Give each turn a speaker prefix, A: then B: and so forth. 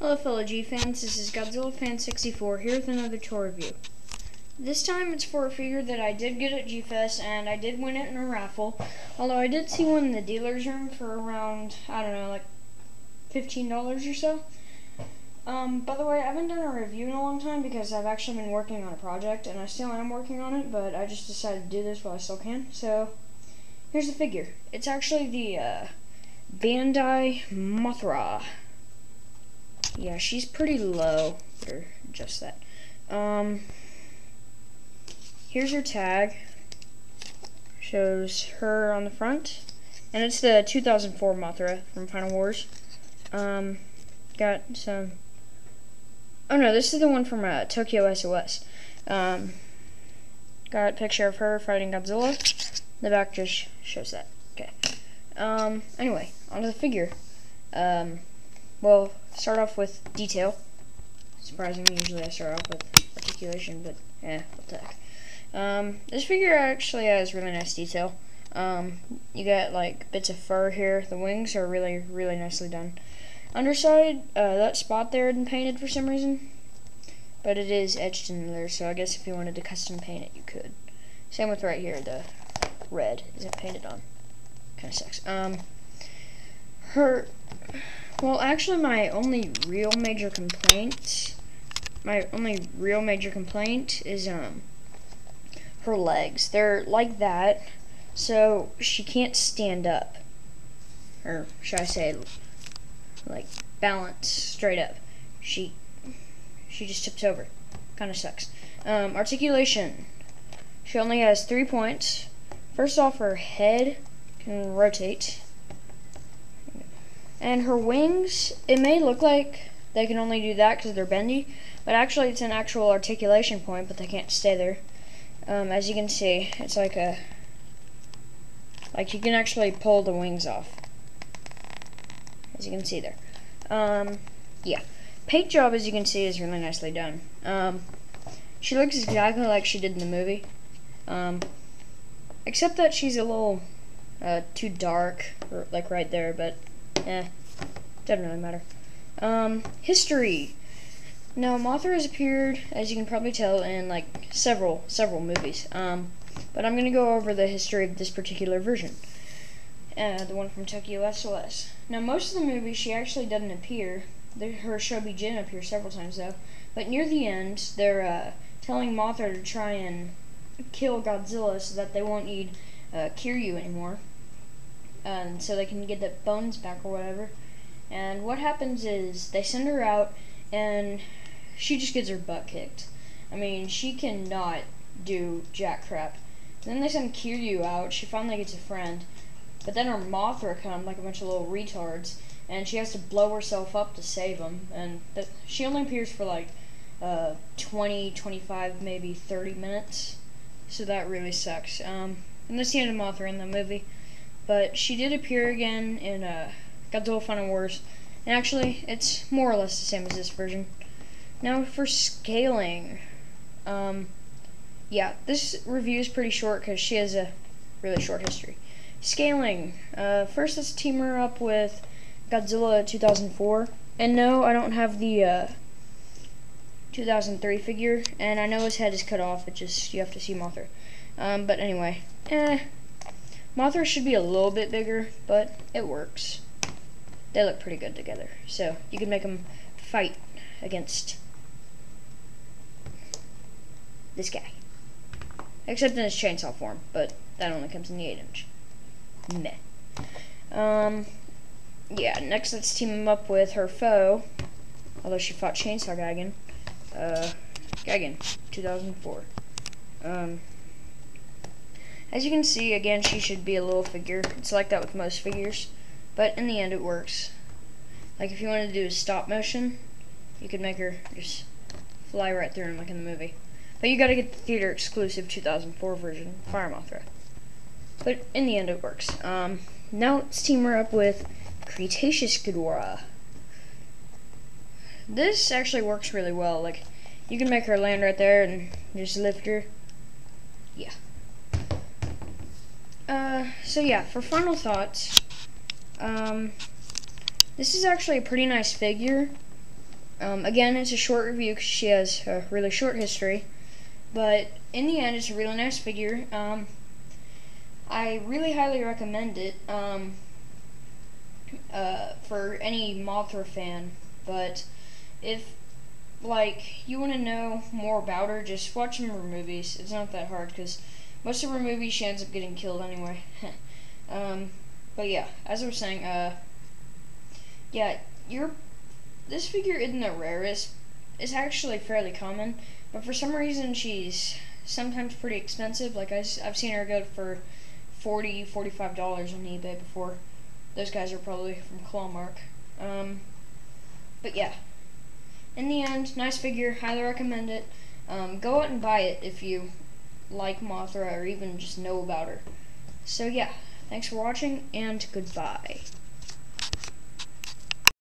A: Hello fellow G fans, this is Godzilla Fan 64 here with another toy review. This time it's for a figure that I did get at G-Fest and I did win it in a raffle. Although I did see one in the dealer's room for around, I don't know, like $15 or so. By the way, I haven't done a review in a long time because I've actually been working on a project and I still am working on it, but I just decided to do this while I still can. So, here's the figure. It's actually the Bandai Mothra. Yeah, she's pretty low. Better adjust that. Here's her tag. Shows her on the front. And it's the 2004 Mothra from Final Wars. Got some... Oh no, this is the one from Tokyo SOS. Got a picture of her fighting Godzilla. The back just shows that. Okay. Anyway, onto the figure. Well, start off with detail. Surprisingly, usually I start off with articulation, but what the heck. This figure actually has really nice detail. You got like bits of fur here. The wings are really, really nicely done. Underside, that spot there isn't painted for some reason, but it is etched in there, so I guess if you wanted to custom paint it, you could. Same with right here, the red isn't painted on. Kind of sucks. Well, actually, my only real major complaint is her legs. They're like that, so she can't stand up, or should I say, like balance straight up. She just tips over. Kind of sucks. Articulation. She only has 3 points. First off, her head can rotate. And her wings, it may look like they can only do that because they're bendy, but actually it's an actual articulation point, but they can't stay there. As you can see, it's like you can actually pull the wings off. As you can see there. Yeah. Paint job, as you can see, is really nicely done. She looks exactly like she did in the movie. Except that she's a little too dark, like right there, but doesn't really matter. History. Now, Mothra has appeared, as you can probably tell, in like several movies. But I'm gonna go over the history of this particular version, the one from Tokyo SOS. Now, most of the movies she actually doesn't appear. Her Shobi Jin appears several times though. But near the end, they're telling Mothra to try and kill Godzilla so that they won't need Kiryu anymore. And so they can get the bones back or whatever. And what happens is they send her out and she just gets her butt kicked. I mean, she cannot do jack crap. Then they send Kiryu out. She finally gets a friend. But then her Mothra come like a bunch of little retards, and she has to blow herself up to save them. And she only appears for like 20, 25, maybe 30 minutes. So that really sucks. And that's the end of Mothra in the movie. But she did appear again in Godzilla Final Wars. And actually, it's more or less the same as this version. Now for scaling. Yeah, this review is pretty short because she has a really short history. Scaling. First, let's team her up with Godzilla 2004. And no, I don't have the 2003 figure. And I know his head is cut off. It just, you have to see Mothra. But anyway, Mothra should be a little bit bigger, but it works. They look pretty good together. So, you can make them fight against this guy. Except in his chainsaw form, but that only comes in the 8-inch. Meh. Yeah, next let's team him up with her foe. Although she fought Chainsaw Gagan. Gagan, 2004. As you can see, again, she should be a little figure. It's like that with most figures. But in the end, it works. Like if you wanted to do a stop motion, you could make her just fly right through him like in the movie. But you gotta get the theater exclusive 2004 version, Fire Mothra. But in the end, it works. Now let's team her up with Cretaceous Ghidorah. This actually works really well. Like, you can make her land right there and just lift her. Yeah. So yeah, for final thoughts, this is actually a pretty nice figure. Again, it's a short review because she has a really short history, but in the end, it's a really nice figure. I really highly recommend it for any Mothra fan, but if you want to know more about her, just watch some of her movies. It's not that hard because most of her movies she ends up getting killed anyway. But yeah, as I was saying, yeah, this figure isn't the rarest. It's actually fairly common, but for some reason she's sometimes pretty expensive. Like I've seen her go for $40, $45 on eBay before. Those guys are probably from Clawmark. But yeah, in the end, nice figure. Highly recommend it. Go out and buy it if you like Mothra or even just know about her. So yeah, thanks for watching and goodbye.